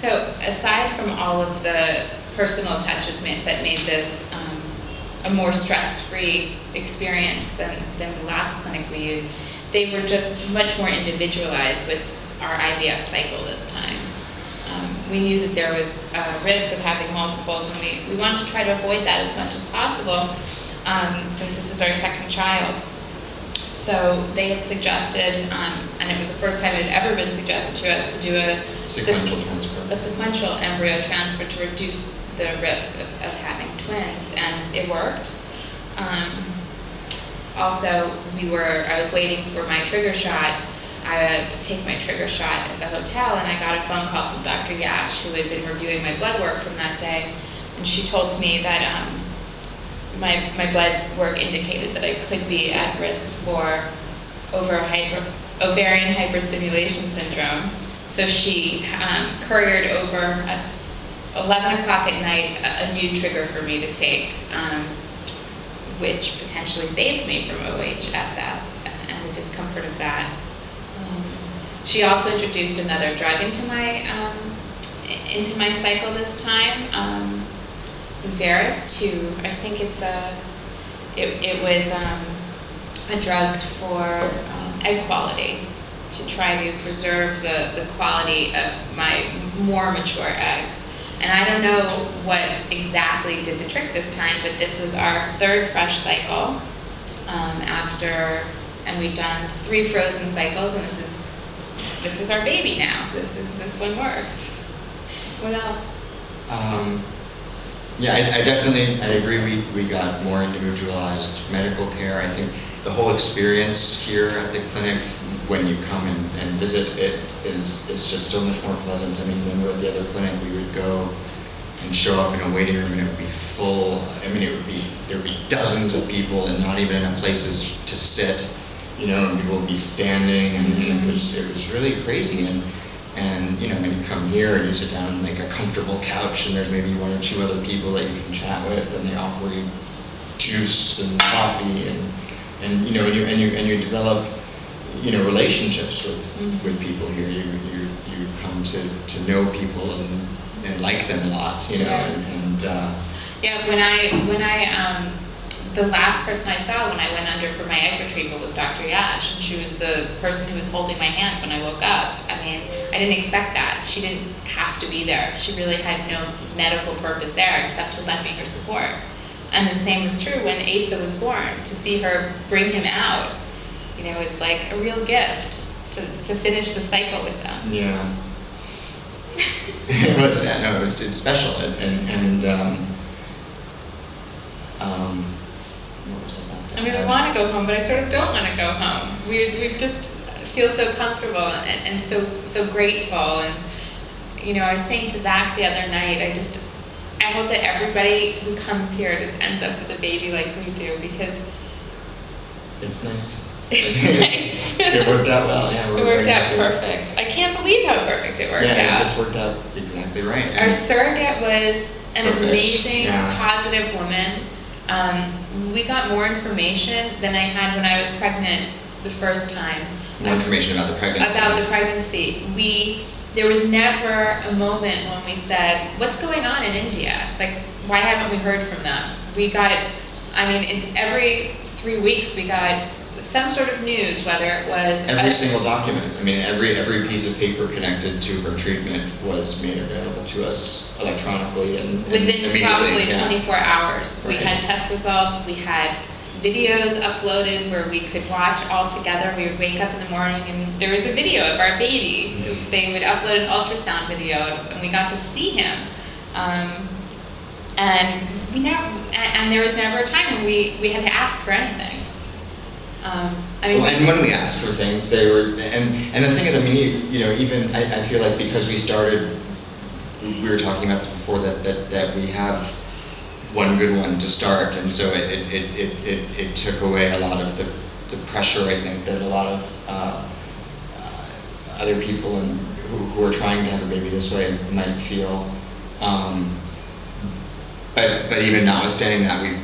So aside from all of the personal touches that made this a more stress-free experience than the last clinic we used, they were just much more individualized with our IVF cycle this time. We knew that there was a risk of having multiples, and we wanted to try to avoid that as much as possible, since this is our second child. So they had suggested, and it was the first time it had ever been suggested to us, to do a sequential embryo transfer to reduce the risk of having twins, and it worked. Also, I was waiting for my trigger shot. I had to take my trigger shot at the hotel, and I got a phone call from Dr. Yash, who had been reviewing my blood work from that day, and she told me that my blood work indicated that I could be at risk for ovarian hyperstimulation syndrome. So she couriered over at 11 o'clock at night a new trigger for me to take, which potentially saved me from OHSS and the discomfort of that. She also introduced another drug into my cycle this time, Veris, I think it was a drug for egg quality, to try to preserve the quality of my more mature eggs. And I don't know what exactly did the trick this time, but this was our third fresh cycle and we've done 3 frozen cycles, and this is our baby now. This one worked. What else? Yeah, I agree. We got more individualized medical care. I think the whole experience here at the clinic, when you come and visit, it is just so much more pleasant. I mean, when we were at the other clinic, we would go and show up in a waiting room, and it would be full. I mean, there would be dozens of people, and not even enough places to sit. And people would be standing, and it was really crazy. And when you come here and you sit down on like a comfortable couch, and there's maybe 1 or 2 other people that you can chat with, and they offer you juice and coffee, and you develop relationships with people here. You come to know people and like them a lot. Yeah. When I the last person I saw when I went under for my egg retrieval was Dr. Yash, and she was the person who was holding my hand when I woke up. I mean, I didn't expect that. She didn't have to be there. She really had no medical purpose there except to lend me her support. And the same was true when Asa was born. To see her bring him out, it's like a real gift to finish the cycle with them. Yeah. It's special, what was I about to I mean, add? we want to go home, but I sort of don't want to go home. We just feel so comfortable and so grateful. And I was saying to Zach the other night, I hope that everybody who comes here just ends up with a baby like we do, because it's nice. It's nice. It worked out well. Yeah, it worked out perfect. I can't believe how perfect it worked out. Yeah, it just worked out exactly right. Our surrogate was an perfect. Amazing, positive woman. We got more information than I had when I was pregnant the first time. More information about the pregnancy. About the pregnancy. There was never a moment when we said, what's going on in India? Like, why haven't we heard from them? It's every 3 weeks we got some sort of news, whether it was every single document. I mean, every piece of paper connected to her treatment was made available to us electronically and within probably 24 hours. Right. We had test results. We had videos uploaded where we could watch all together. We would wake up in the morning and there was a video of our baby. Mm-hmm. They would upload an ultrasound video, and we got to see him. And there was never a time when we had to ask for anything. And when we asked for things, they were, and the thing is, I mean, even I feel like because we started, we were talking about this before, that we have one good one to start, and so it took away a lot of the pressure, I think, that a lot of other people who are trying to have a baby this way might feel. But even notwithstanding that, we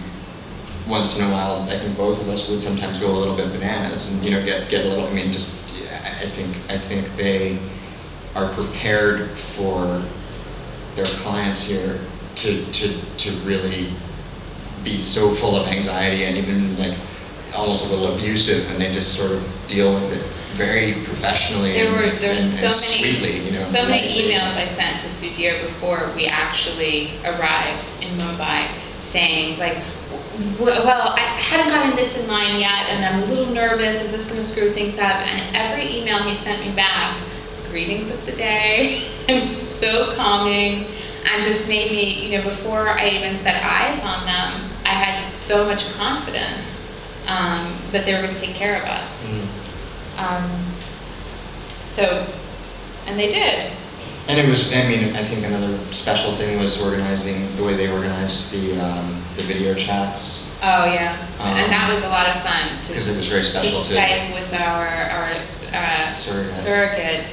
once in a while, I think both of us would sometimes go a little bit bananas and get a little. I think they are prepared for their clients here to really be so full of anxiety and even like almost a little abusive, and they just sort of deal with it very professionally There were and so sweetly, many you know. so many emails I sent to Sudhir before we actually arrived in Mumbai, saying like, well, I haven't gotten this in line yet, and I'm a little nervous. Is this going to screw things up? And every email he sent me back, greetings of the day, and so calming, and just made me, you know, before I even set eyes on them, I had so much confidence that they were going to take care of us. And they did. And it was, I mean, I think another special thing was organizing, the way they organized the video chats. Oh yeah, and that was a lot of fun. Because it was very special to Skype with our surrogate.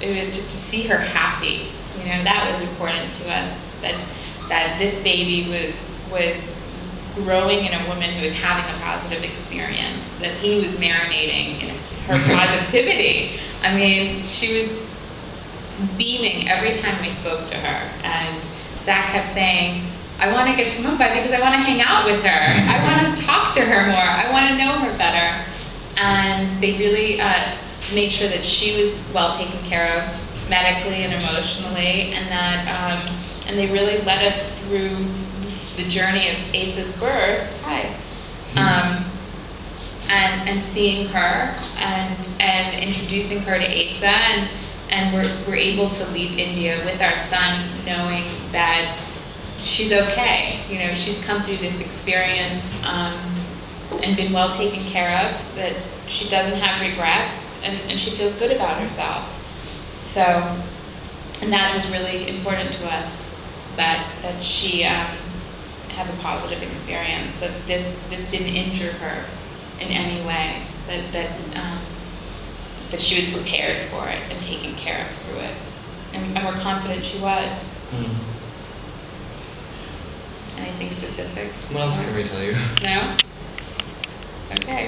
It was just to see her happy. You know, that was important to us. That this baby was growing in a woman who was having a positive experience. That he was marinating in her positivity. I mean, she was beaming every time we spoke to her. And Zach kept saying, I want to get to Mumbai because I want to hang out with her. I want to talk to her more. I want to know her better. And they really made sure that she was well taken care of medically and emotionally, and that and they really led us through the journey of Asa's birth. And seeing her and introducing her to Asa, and we're able to leave India with our son knowing that she's okay. You know, she's come through this experience and been well taken care of, that she doesn't have regrets, and she feels good about herself. So, and that was really important to us, that she have a positive experience, that this didn't injure her in any way, that she was prepared for it and taken care of through it, and we're confident she was. Anything specific? What else can we tell you? No? Okay.